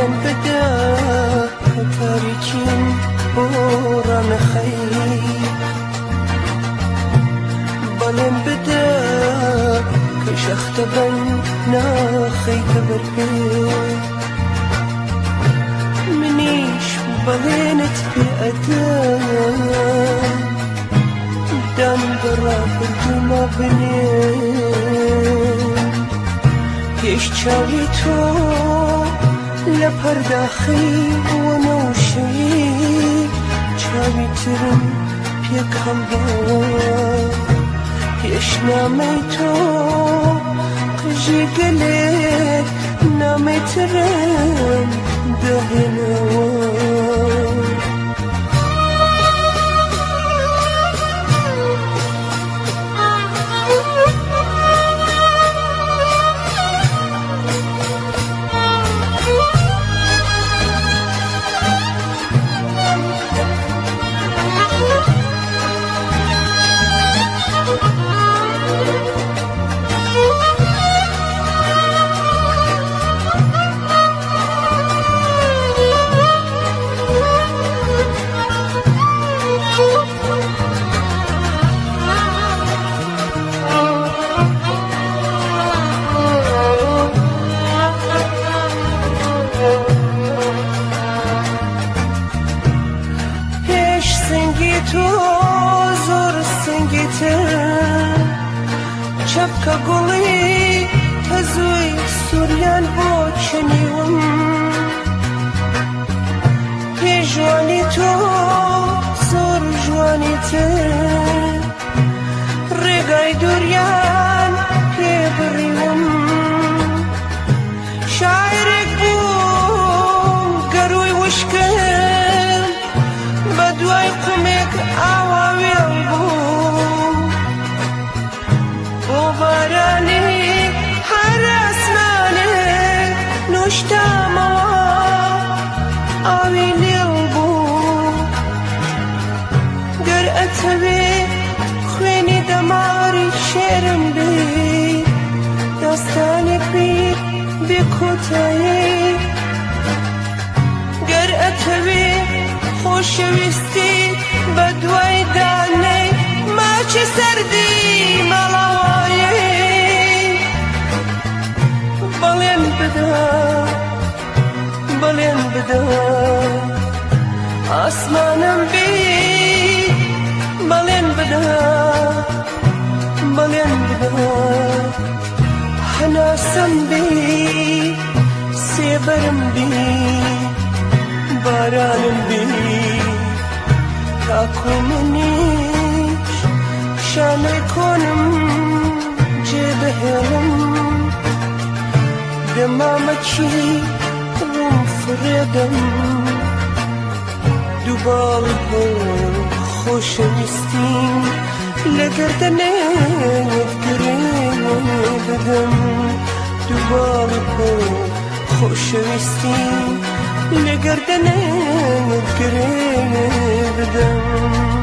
بەڵێن بدە کە تاریکین بۆ ڕانەخەی بەڵێن بدە کە شەختە بەن ناخەیتە بەرپێ منیش بەڵێنت پێ ئەدەم دام بەڕابردوومە بنێن پێش چاوی تۆ لە پەرداخی وەنەوشەی چاوی ترم پێکەم بۆ پێشنامەی تۆ قژی گەلێک نامەی ترم دەهێنەوە چەپکە گوڵی هەزووی سووریان بۆ چنیوم پێشوانی تۆ زۆر جوانی تر ڕێگای دووریان پێبڕیوم شاعرێک بوو گەروی وشکم بە دوای قومێک ئاواوێڵ بوو بارانی هەر ئاسمانێک نوشتامەوە ئاوی لێڵ بوو گەر ئەتەوێ خوێنی دەماری شێرم بێ داستانێک بێ بێ کۆتایی گەر ئەتەوێ خۆشەویستی بە دوای دانەی ماچی سەردی مەڵەوەیە بەڵێن بدە ئاسمانم بێ بەڵێن بدە هەناسەم بێ سێبەرم بێ بارانم بێ تاکو منیش شانەی کۆنم جێبهێڵم دەمامەکی ڕوم فرێدەم دووباڵ بۆ خۆشەویستیم لە گەردەنێت گرێ بدەم دووباڵ بۆ خۆشەویستیم لە گەردەنێت گرێ بدەم